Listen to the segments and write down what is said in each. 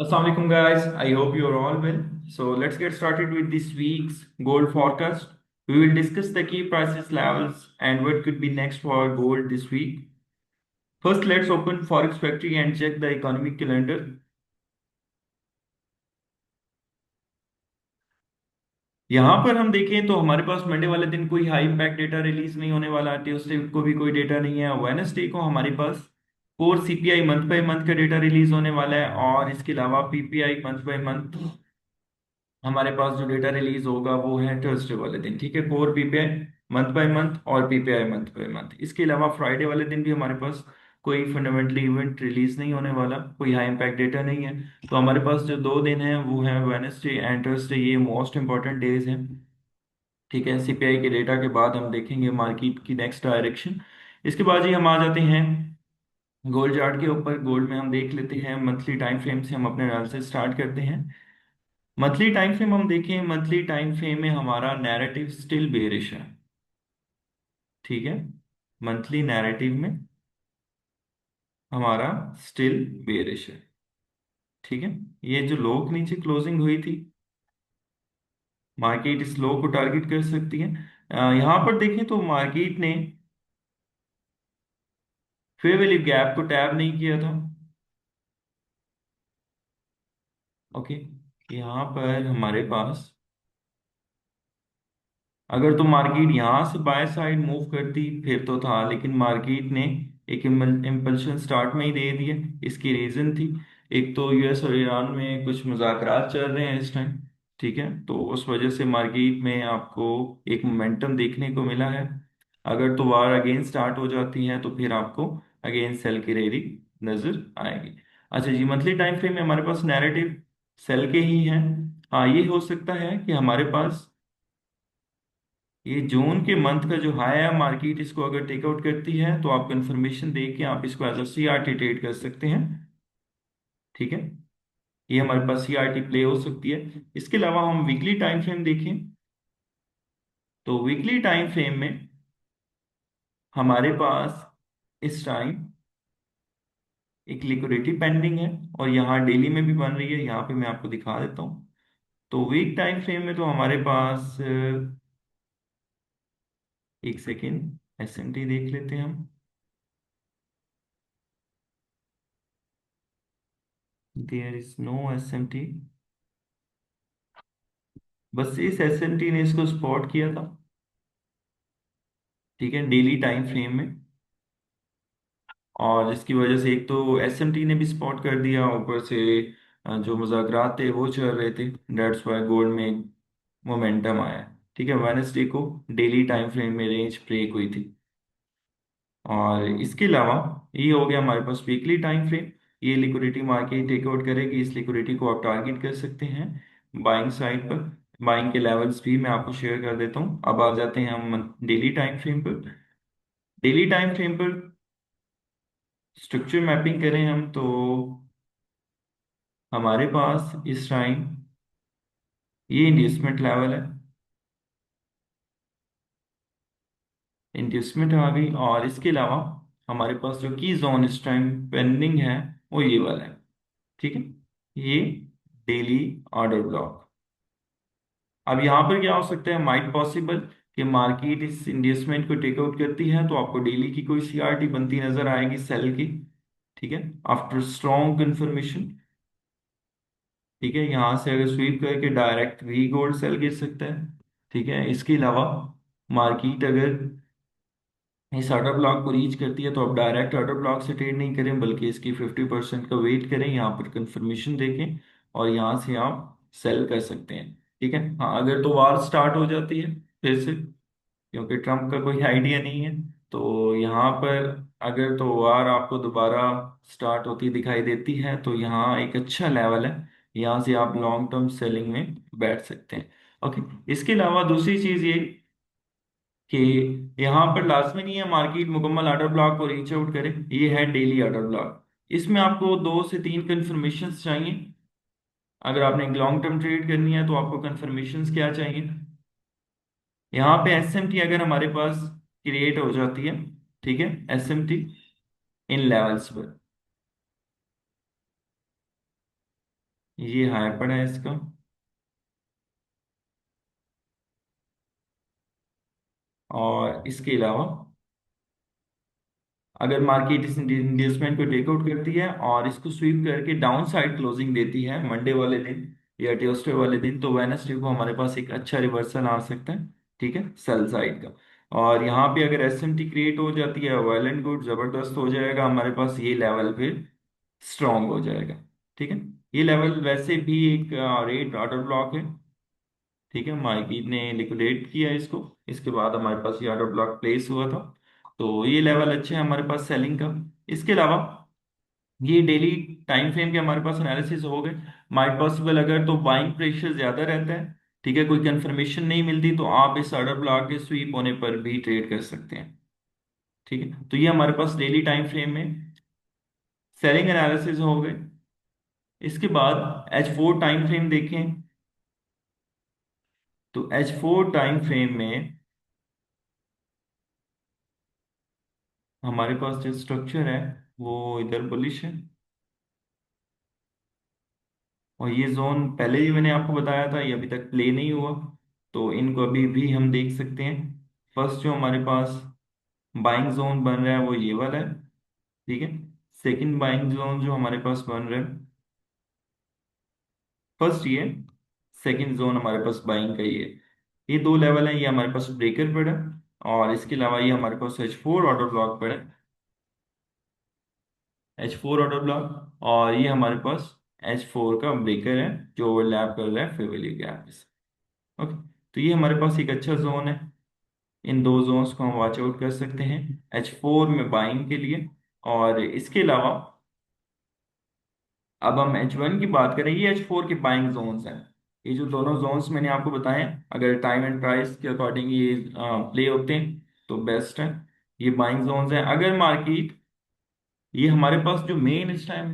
Assalamualaikum guys, I hope you are all well. So let's get started with this week's gold forecast. We will discuss the key prices levels and what could be next for gold this week. First, let's open Forex Factory and check the economic calendar. यहाँ पर हम देखें तो हमारे पास Monday वाले दिन कोई high impact data release नहीं होने वाला। ट्यूसडे को भी कोई डेटा नहीं है। वेडनेसडे को हमारे पास core CPI month by month का डेटा रिलीज होने वाला है और इसके अलावा पीपीआई मंथ बाय मंथ हमारे पास जो डेटा रिलीज होगा वो है थर्सडे वाले दिन। ठीक है, core PPI month by month और पीपीआई मंथ बाय मंथ। इसके अलावा फ्राइडे वाले दिन भी हमारे पास कोई फंडामेंटली इवेंट रिलीज नहीं होने वाला, कोई हाई इम्पैक्ट डेटा नहीं है। तो हमारे पास जो दो दिन है वो है वेडनेसडे एंड थर्सडे, ये मोस्ट इंपॉर्टेंट डेज हैं। ठीक है, सीपीआई के डेटा के बाद हम देखेंगे मार्केट की नेक्स्ट डायरेक्शन। इसके बाद ही हम आ जाते हैं गोल्ड चार्ट के ऊपर। गोल्ड में हम देख लेते हैं मंथली टाइम फ्रेम से हम अपने एनालिसिस स्टार्ट करते हैं। मंथली टाइम फ्रेम हम देखें, मंथली टाइम फ्रेम में हमारा नैरेटिव स्टिल बेरिश है। ठीक है, मंथली नैरेटिव में हमारा स्टिल बेरिश है। ठीक है, ये जो लो के नीचे क्लोजिंग हुई थी, मार्केट इस लो को टारगेट कर सकती है। यहां पर देखें तो मार्केट ने फेयर वैल्यू गैप को टैप नहीं किया था। ओके, यहाँ पर हमारे पास अगर तो मार्केट यहाँ से बाय साइड मूव करती फिर तो था, लेकिन मार्केट ने एक इम्पल्शन स्टार्ट में ही दे दिया। इसकी रीजन थी, एक तो यूएस और ईरान में कुछ मुज़ाकरात चल रहे हैं इस टाइम। ठीक है, तो उस वजह से मार्केट में आपको एक मोमेंटम देखने को मिला है। अगर तो वार अगेन स्टार्ट हो जाती है तो फिर आपको अगेन सेल की रेडी नजर आएगी। अच्छा जी, मंथली टाइम फ्रेम में हमारे पास नैरेटिव सेल के ही है। हाँ, ये हो सकता है कि हमारे पास ये जून के मंथ का जो हाई है, मार्केट इसको अगर टेकआउट करती है तो आप कंफर्मेशन दे के आप इसको एज अ सीआरटी ट्रेड कर सकते हैं। ठीक है, ये हमारे पास सीआरटी प्ले हो सकती है। इसके अलावा हम वीकली टाइम फ्रेम देखें तो वीकली टाइम फ्रेम में हमारे पास इस टाइम एक लिक्विडिटी पेंडिंग है और यहाँ डेली में भी बन रही है। यहाँ पे मैं आपको दिखा देता हूँ। तो वीक टाइम फ्रेम में तो हमारे पास एक सेकेंड एसएमटी देख लेते हैं हम। देयर इज नो एसएमटी, बस इस एसएमटी ने इसको स्पॉट किया था। ठीक है, डेली टाइम फ्रेम में। और इसकी वजह से एक तो एसएमटी ने भी स्पॉट कर दिया, ऊपर से जो मुज़ाकरात थे वो चल रहे थे। डेट्स वाई गोल्ड में मोमेंटम आया। ठीक है, वेडनेसडे को डेली टाइम फ्रेम में रेंज ब्रेक हुई थी। और इसके अलावा ये हो गया हमारे पास वीकली टाइम फ्रेम। ये लिक्विडिटी मार्केट टेक आउट करेगी, इस लिक्विडिटी को आप टारगेट कर सकते हैं बाइंग साइड पर। बाइंग के लेवल्स भी मैं आपको शेयर कर देता हूँ। अब आ जाते हैं हम डेली टाइम फ्रेम पर। डेली टाइम फ्रेम पर स्ट्रक्चर मैपिंग करें हम तो हमारे पास इस टाइम ये इंड्यूसमेंट लेवल है। इंड्यूसमेंट आ गई और इसके अलावा हमारे पास जो की जोन इस टाइम पेंडिंग है वो ये वाला है। ठीक है, ये डेली ऑर्डर ब्लॉक। अब यहाँ पर क्या हो सकता है, माइट पॉसिबल कि मार्केट इस इंड्यूसमेंट को टेक आउट करती है तो आपको डेली की कोई सीआरटी बनती नजर आएगी सेल की। ठीक है, आफ्टर स्ट्रॉन्ग कंफर्मेशन। ठीक है, यहाँ से अगर स्वीप करके डायरेक्ट भी गोल्ड सेल गिर सकता है। ठीक है, इसके अलावा मार्केट अगर इस ऑर्डर ब्लॉक को रीच करती है तो आप डायरेक्ट ऑर्डर ब्लॉक से ट्रेड नहीं करें, बल्कि इसकी 50% का वेट करें, यहाँ पर कंफर्मेशन देखें और यहाँ से आप सेल कर सकते हैं। ठीक है, हाँ अगर तो वार स्टार्ट हो जाती है फिर से, क्योंकि ट्रम्प का कोई आइडिया नहीं है, तो यहाँ पर अगर तो वार आपको दोबारा स्टार्ट होती दिखाई देती है तो यहाँ एक अच्छा लेवल है, यहाँ से आप लॉन्ग टर्म सेलिंग में बैठ सकते हैं। ओके, इसके अलावा दूसरी चीज ये कि यहाँ पर लाजमी नहीं है मार्केट मुकम्मल ऑर्डर ब्लॉक को रीच आउट करे। ये है डेली ऑर्डर ब्लॉक, इसमें आपको 2 से 3 कंफर्मेशन चाहिए। अगर आपने लॉन्ग टर्म ट्रेड करनी है तो आपको कंफर्मेशंस क्या चाहिए। यहाँ पे एसएमटी अगर हमारे पास क्रिएट हो जाती है, ठीक है, एसएमटी इन लेवल्स पर, ये हाई पड़ा है इसका। और इसके अलावा अगर मार्केट इस इंड्यूसमेंट को टेकआउट करती है और इसको स्वीप करके डाउन साइड क्लोजिंग देती है मंडे वाले दिन या ट्यूसडे वाले दिन, तो वेनसडे को हमारे पास एक अच्छा रिवर्सल आ सकता है, ठीक है, सेल साइड का। और यहाँ पे अगर एसएमटी क्रिएट हो जाती है, वेल एंड गुड, जबरदस्त हो जाएगा हमारे पास, ये लेवल फिर स्ट्रांग हो जाएगा, ठीक है। ये लेवल वैसे भी एक रेट ऑर्डर ब्लॉक है, ठीक है, मार्केट ने लिक्विडेट किया इसको, इसके बाद हमारे पास ये ऑर्डर ब्लॉक प्लेस हुआ था। तो ये लेवल अच्छे हैं हमारे पास सेलिंग का। इसके अलावा ये डेली टाइम फ्रेम के हमारे पास एनालिसिस हो गए। माइट पॉसिबल अगर तो बाइंग प्रेशर ज्यादा रहता है, ठीक है, कोई कंफर्मेशन नहीं मिलती, तो आप इस ऑर्डर ब्लॉक के स्वीप होने पर भी ट्रेड कर सकते हैं, ठीक है। तो ये हमारे पास डेली टाइम फ्रेम में सेलिंग एनालिसिस हो गए। इसके बाद H4 टाइम फ्रेम देखें, तो H4 टाइम फ्रेम में हमारे पास जो स्ट्रक्चर है वो इधर बुलिश है, और ये जोन पहले ही मैंने आपको बताया था ये अभी तक प्ले नहीं हुआ, तो इनको अभी भी हम देख सकते हैं। फर्स्ट जो हमारे पास बाइंग जोन बन रहा है वो ये वाला है, ठीक है। सेकंड बाइंग जोन जो हमारे पास बन रहा है, फर्स्ट ये, सेकंड जोन हमारे पास बाइंग का ये दो लेवल है, ये हमारे पास ब्रेकर पड़ा है। और इसके अलावा ये हमारे पास H4 ऑर्डर ब्लॉक पड़ा है, H4 ऑर्डर ब्लॉक, और ये हमारे पास H4 का ब्रेकर है जो ओवरलैप कर रहा है फेवरली गैप से। ओके, तो ये हमारे पास एक अच्छा जोन है। इन दो जोन्स को हम वॉच आउट कर सकते हैं H4 में बाइंग के लिए। और इसके अलावा अब हम H1 की बात करें, ये H4 के बाइंग जोन्स हैं। ये जो दोनों जोन्स मैंने आपको बताए हैं, अगर टाइम एंड प्राइस के अकॉर्डिंग ये प्ले होते हैं तो बेस्ट है। ये बाइंग जोन्स हैं। अगर मार्केट, ये हमारे पास जो मेन इस टाइम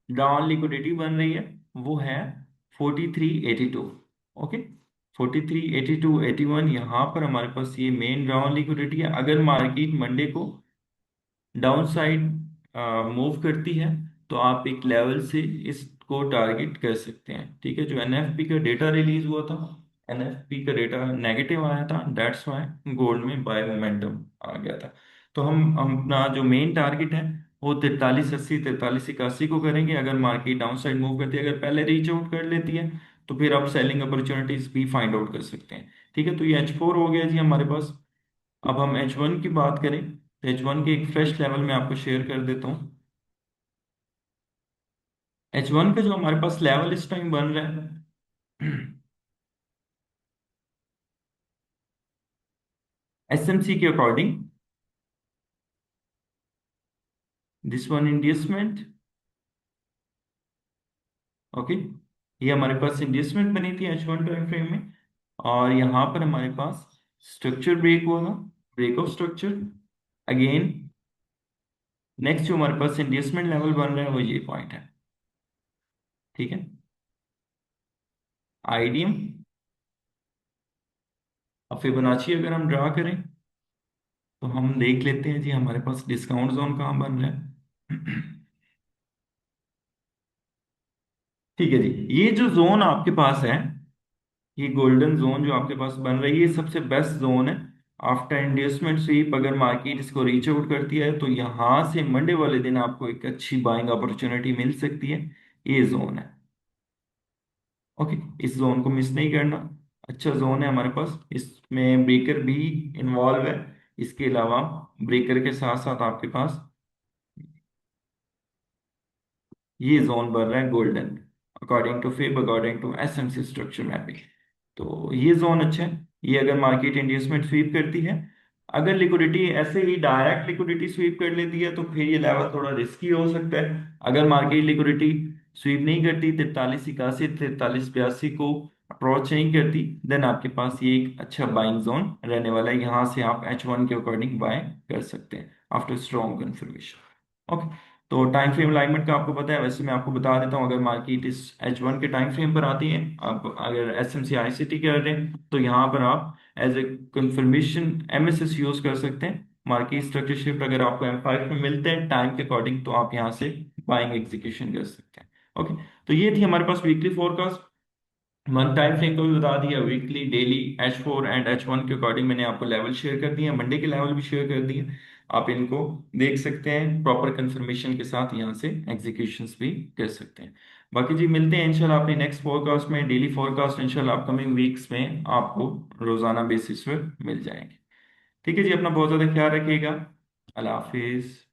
डाउन लिक्विडिटी बन रही है वो है 4382, ओके, 4382 81, यहाँ पर हमारे पास ये मेन डाउन लिक्विडिटी है। अगर मार्केट मंडे को डाउन साइड मूव करती है तो आप एक लेवल से इसको टारगेट कर सकते हैं, ठीक है। जो एनएफपी का डेटा रिलीज हुआ था, एनएफपी का डेटा नेगेटिव आया था, दैट्स वाई गोल्ड में बाय मोमेंटम आ गया था। तो हम अपना जो मेन टारगेट है वो 4380 4381 को करेंगे। अगर मार्केट डाउन साइड मूव करती है, अगर पहले रीच आउट कर लेती है, तो फिर आप सेलिंग अपॉर्चुनिटीज भी फाइंड आउट कर सकते हैं, ठीक है। तो ये H4 हो गया जी हमारे पास। अब हम H1 की बात करें, तो H1 के एक फ्रेश लेवल में आपको शेयर कर देता हूँ। H1 का जो हमारे पास लेवल इस टाइम बन रहा है एसएमसी के according, this one inducement, okay, ये हमारे पास इंड्यूसमेंट बनी थी H1 टाइम फ्रेम में। और यहाँ पर हमारे पास स्ट्रक्चर ब्रेक हुआ था, break of structure again. Next जो हमारे पास इंड्यूसमेंट लेवल बन रहा है वो ये पॉइंट है, ठीक है। आईडीएम, अब फिबोनाची अगर हम ड्रा करें तो हम देख लेते हैं जी हमारे पास डिस्काउंट जोन कहाँ बन रहा है ठीक है जी, ये जो जोन आपके पास है, ये गोल्डन जोन जो आपके पास बन रही है, ये सबसे बेस्ट जोन है। आफ्टर इंड्यूसमेंट स्वीप अगर मार्केट इसको रीच आउट करती है तो यहाँ से मंडे वाले दिन आपको एक अच्छी बाइंग अपॉर्चुनिटी मिल सकती है। ये जोन है, ओके, इस जोन को मिस नहीं करना। अच्छा जोन है हमारे पास, इसमें ब्रेकर भी इन्वॉल्व है। इसके अलावा ब्रेकर के साथ साथ आपके पास ये जोन बन रहा है golden, according to fib, according to SMC structure mapping. तो ये जोन अच्छा है। ये अगर मार्केट इंड्यूसमेंट स्वीप करती है, अगर लिक्विडिटी ऐसे ही डायरेक्ट लिक्विडिटी स्वीप कर लेती है तो फिर ये लेवल थोड़ा रिस्की हो सकता है। अगर मार्केट लिक्विडिटी स्वीप नहीं करती, 4381 4382 को अप्रोच नहीं करती, देन आपके पास ये एक अच्छा बाइंग जोन रहने वाला है। यहाँ से आप H1 के अकॉर्डिंग बाय कर सकते हैं आफ्टर स्ट्रॉन्ग कंफर्मेशन, ओके। तो टाइम फ्रेम अलाइनमेंट का आपको पता है, वैसे मैं आपको बता देता हूँ। अगर मार्केट इस H1 के टाइम फ्रेम पर आती है, अब अगर S M C I C T कर रहे हैं, तो यहाँ पर आप as a confirmation MSS use कर सकते हैं। मार्केट स्ट्रक्चर शिफ्ट अगर आपको M5 में मिलते हैं टाइम के अकॉर्डिंग, तो आप यहाँ से बाइंग एग्जीक्यूशन कर सकते हैं, ओके, तो ये थी हमारे पास weekly forecast. Month time frame को भी बता दिया, weekly, daily, H4 and H1 के अकॉर्डिंग मैंने आपको लेवल शेयर कर दिए, मंडे के लेवल भी शेयर कर दिए। आप इनको देख सकते हैं प्रॉपर कंफर्मेशन के साथ, यहाँ से एग्जीक्यूशंस भी कर सकते हैं। बाकी जी मिलते हैं इंशाल्लाह अपनी नेक्स्ट फोरकास्ट में। डेली फोरकास्ट इंशाल्लाह अपकमिंग वीक्स में आपको रोजाना बेसिस पर मिल जाएंगे। ठीक है जी, अपना बहुत ज़्यादा ख्याल रखिएगा। अल्लाह हाफिज।